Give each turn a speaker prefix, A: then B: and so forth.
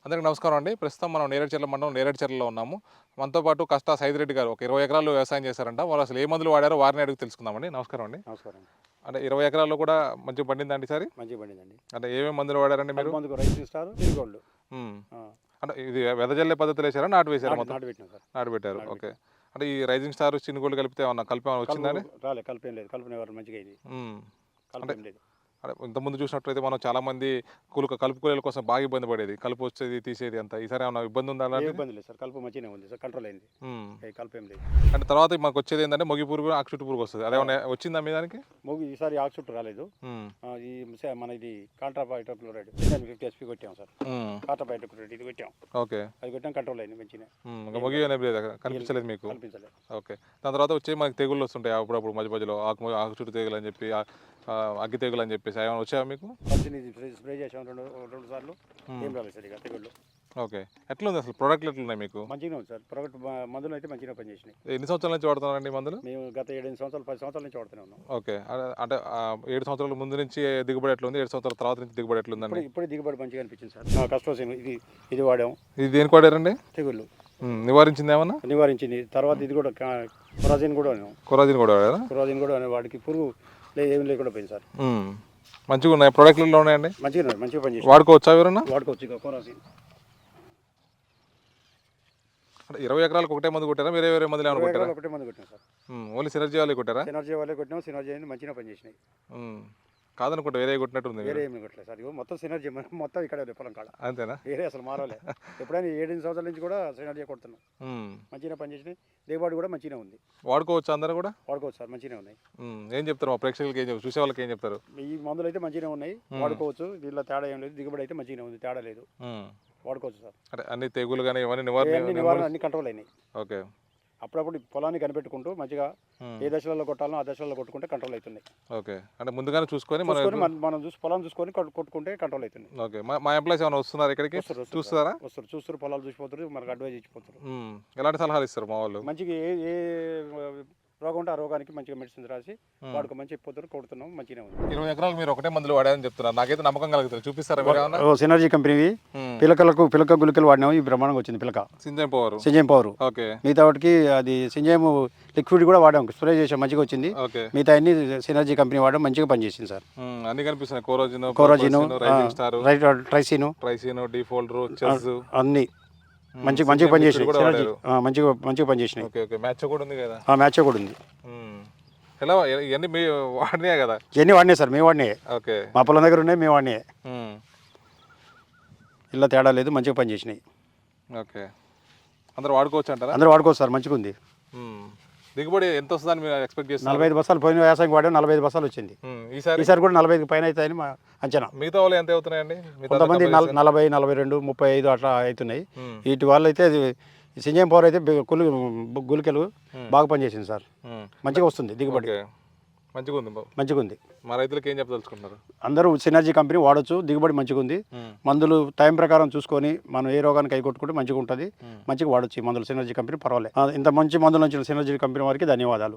A: అందరికీ నమస్కారం అండి. ప్రస్తుతం మనం నేరేడుచర్ల మండలం నేరేడుచర్లలో ఉన్నాము. మనతో పాటు కష్టా సైదిరెడ్డి గారు ఒక 20 ఎకరాలు వ్యవసాయం చేశారంట. వాళ్ళు అసలు ఏ మందులు వాడారో వారిని అడిగి తెలుసుకుందామండి. నమస్కారం అండి.
B: నమస్కారం అండి.
A: అంటే 20 ఎకరాల్లో కూడా మంచిగా పండిందండి ఈసారి?
B: మంచిగా పండిందండి.
A: అంటే ఏమేమి మందులు వాడారండి మీరు?
B: మందుకు రైతు స్టార్ తిరుగోల్డ్.
A: హ్మ్. అంటే ఇది వెదజల్లే పద్ధతిలో వేసారా, నాటు వేసారా? మొత్తం
B: నాటు పెట్టినాం సార్.
A: నాటు పెట్టారు. ఓకే. అంటే ఈ రైజింగ్ స్టార్ చిన్న గోల్డ్ కలిపితే ఏమన్నా కలిపి ఏమన్నా వచ్చిందండి?
B: రాలే, కలిపేం లేదు. కలిపిన వారు మంచిగా అయింది. కలిపేం లేదు.
A: అంటే ఇంతకుముందు చూసినట్లయితే మనం చాలామంది కలుపు కూలీల కోసం బాగా ఇబ్బంది పడేది, కలుపు వచ్చేది తీసేది అంతా. ఈసారి ఏమైనా ఇబ్బంది ఉందా?
B: ఏ ఇబ్బంది లేదు సార్. కలుపు మంచిగానే ఉంది సార్. కంట్రోల్ అయింది. కలిపేం లేదు.
A: అంటే తర్వాత మనకు వచ్చేది ఏంటంటే మొగి పురుగు, ఆకు చుట్టు పురుగు వస్తుంది. అదేమన్నా వచ్చిందా మీ దానికి?
B: ఈసారి ఆకు చుట్టూ రాలేదు. ఈ మన ఇది కాంట్రాపైటోక్లోరైడ్ 50 SP కొట్టాం సార్. కాంట్రాపైటోక్లోరైడ్ ఇది కొట్టాం.
A: ఓకే.
B: అది కొట్టాం, కంట్రోల్ అయింది మంచిగా.
A: మొగి అనేది కనిపించలేదు మీకు?
B: కనిపించలేదు.
A: ఓకే. దాని తర్వాత వచ్చి మనకి తెగుళ్ళు వస్తుంటాయి అప్పుడప్పుడు మధ్య మధ్యలో, ఆకు చుట్టు తెగులు అని చెప్పి, అగ్గి తెగులు అని చెప్పేసి ఏమైనా వచ్చాయా మీకు?
B: స్ప్రే చేసాం రెండు సార్లు. ఏం రాలేదు సార్ ఇక తెగుళ్ళు.
A: ఓకే. ఎట్లా ఉంది అసలు ప్రోడక్ట్లు ఎట్లున్నాయి మీకు?
B: మంచిగా ఉంది సార్. ప్రోడక్ట్ మందులు అయితే మంచిగా పనిచేసినాయి.
A: ఎన్ని సంవత్సరాల నుంచి వాడుతున్నారండి మందులు?
B: మేము గత 7 సంవత్సరాలు 10 సంవత్సరాల నుంచి వాడుతూనే ఉన్నాం.
A: ఓకే. అంటే 7 సంవత్సరాల ముందు నుంచి దిగుబడి ఎట్లుంది, 7 సంవత్సరాల తర్వాత నుంచి దిగుబడి ఎట్లుందండి?
B: ఇప్పుడు దిగుబడి మంచిగా అనిపించింది సార్. కష్టం ఇది వాడాం.
A: ఇది దేనికి వాడారండి?
B: తెగుళ్ళు
A: నివారించింది ఏమన్నా?
B: నివారించింది. తర్వాత ఇది కూడా కొరాజిన్ కూడా
A: వాడారా?
B: కొరాజిన్ కూడా వాడికి పురుగు ఏమి లేకుండా పోయింది సార్.
A: మంచిగా ఉన్నాయి ప్రోడక్ట్లు ఉన్నాయండి.
B: మంచిగా పనిచేసి
A: వాడుకోవచ్చా ఎవరన్నా?
B: వాడుకోవచ్చు. ఇక కొరాజిన్
A: 20 ఎకరాలకు ఒకటే మందు కొట్టారా, వేరే వేరే మందులు ఏమైనా కొట్టారా?
B: ఒకటే మందు కొట్టాం సార్.
A: ఓన్లీ సినర్జీ వాళ్ళే కొట్టారా?
B: సినర్జీ వాళ్ళే కొట్టినాం. సినర్జీ మంచిగా పనిచేసినాయి.
A: కాదనుకుంటా వేరే కొట్టినట్టు ఉంది.
B: వేరే ఏమి కొట్టలేదు సార్. మొత్తం సినర్జీ మొత్తం ఇక్కడ పొలం కాడ.
A: అంతేనా?
B: వేరే అసలు మారలే. ఎప్పుడైనా 7 సంవత్సరాల నుంచి కూడా సినర్జీ కొడుతున్నాం. మంచిగా పనిచేసినాయి. దిగుబడి కూడా మంచిగా ఉంది.
A: వాడుకోవచ్చు అందరూ కూడా?
B: వాడుకోవచ్చు సార్. మంచిగా ఉన్నాయి.
A: ఏం చెప్తారు మా ప్రేక్షకులకి, ఏం చెప్తారు, చూసే వాళ్ళకి ఏం చెప్తారు?
B: ఈ మందులు అయితే మంచిగా ఉన్నాయి, వాడుకోవచ్చు. దీనిలో తేడా ఏం లేదు. దిగుబడి అయితే మంచిగా ఉంది, తేడా లేదు. వాడుకోవచ్చు సార్.
A: అంటే అన్ని తెగులు కానీ ఇవన్నీ
B: నివారణ అన్ని కంట్రోల్ అయినాయి.
A: ఓకే.
B: అప్పుడప్పుడు పొలాన్ని కనిపెట్టుకుంటూ మంచిగా ఏ దశలలో కొట్టాలో ఆ దశలలో కొట్టుకుంటే కంట్రోల్ అవుతున్నాయి.
A: ఓకే. అంటే ముందుగానే చూసుకొని
B: మనం పొలం చూసుకొని కొట్టుకుంటే కంట్రోల్ అవుతుంది.
A: ఓకే. మా ఎంప్లాయీస్ ఏమైనా వస్తున్నారు ఇక్కడికి? చూస్తారా?
B: చూస్తారు, పొలాలు చూసిపోతారు, మనకు అడ్వైజ్ ఇచ్చిపోతారు.
A: ఎలాంటి సలహాలు ఇస్తారు మా వాళ్ళు?
B: మంచిగా ఏ రోగం ఉంటే ఆ రోగానికి మంచిగా మెడిసిన్స్ రాసి వాడుకో మంచి పోతారు, కొడుతున్నాం. మంచిగా ఉంది.
A: 20 ఎకరాలు మీరు ఒకటే మందులు వాడారని చెప్తున్నారు. నాకైతే నమ్మకం కలుగుతుంది. చూపిస్తారా?
B: సినర్జీ కంపెనీ పిలక గుళికలు వాడినాము. ఈ బ్రహ్మాండంగా వచ్చింది పిలక. సింజయం పవర్.
A: ఓకే.
B: మిగతా వాటికి అది సింజయం లిక్విడ్ కూడా వాడాం, స్ప్రే చేసాం, మంచిగా వచ్చింది. మిగతా అన్ని సినర్జీ కంపెనీ వాడడం మంచిగా పనిచేసింది సార్.
A: అన్ని కనిపిస్తున్నాయి. ట్రైసిన్, డిఫోల్డర్, చెస్ అన్ని
B: మంచిగా పనిచేసినాయి. మంచిగా పనిచేసినాయి.
A: మ్యాచ్ కూడా ఉంది కదా?
B: మ్యాచ్ కూడా ఉంది.
A: ఎలా ఇవన్నీ మీ వాడినాయి కదా?
B: ఇవన్నీ వాడినాయి సార్, మేము వాడినాయి.
A: ఓకే.
B: మా పొలం దగ్గర ఉన్నాయి, మేము వాడినాయి. ఇలా తేడా లేదు, మంచిగా పనిచేసినాయి. ఓకే.
A: అందరూ వాడుకోవచ్చు అంటారా?
B: అందరూ వాడుకోవచ్చు సార్, మంచిగా ఉంది.
A: దిగుబడి ఎంత వస్తుందని మీరు ఎక్స్పెక్ట్ చేస్తారు?
B: 45 బస్తాలు పోయిన వ్యవసాయం వాడాం, 45 బస్తాలు వచ్చింది. ఈసారి కూడా 45 పైన అవుతాయని మా అంచనా.
A: మిగతా వాళ్ళు ఎంత అవుతున్నాయండి?
B: కొంతమంది 40, 42, 35 అట్లా అవుతున్నాయి. వీటి వాళ్ళు అయితే సింజయం పవర్ అయితే గుళికలు బాగా పనిచేసింది సార్. మంచిగా వస్తుంది దిగుబడి. మంచిగా ఉంది.
A: మా రైతులకు ఏం చెప్పదలుచుకుంటున్నారు?
B: అందరూ సినర్జీ కంపెనీ వాడచ్చు, దిగుబడి మంచిగా ఉంది. మందులు టైం ప్రకారం చూసుకొని మనం ఏ రోగానికి కొట్టుకుంటే మంచిగా ఉంటుంది. మంచిగా వాడచ్చు ఈ మందులు. సినర్జీ కంపెనీ పర్వాలేదు. ఇంత మంచి మందులు నుంచి సినర్జీ కంపెనీ వారికి ధన్యవాదాలు.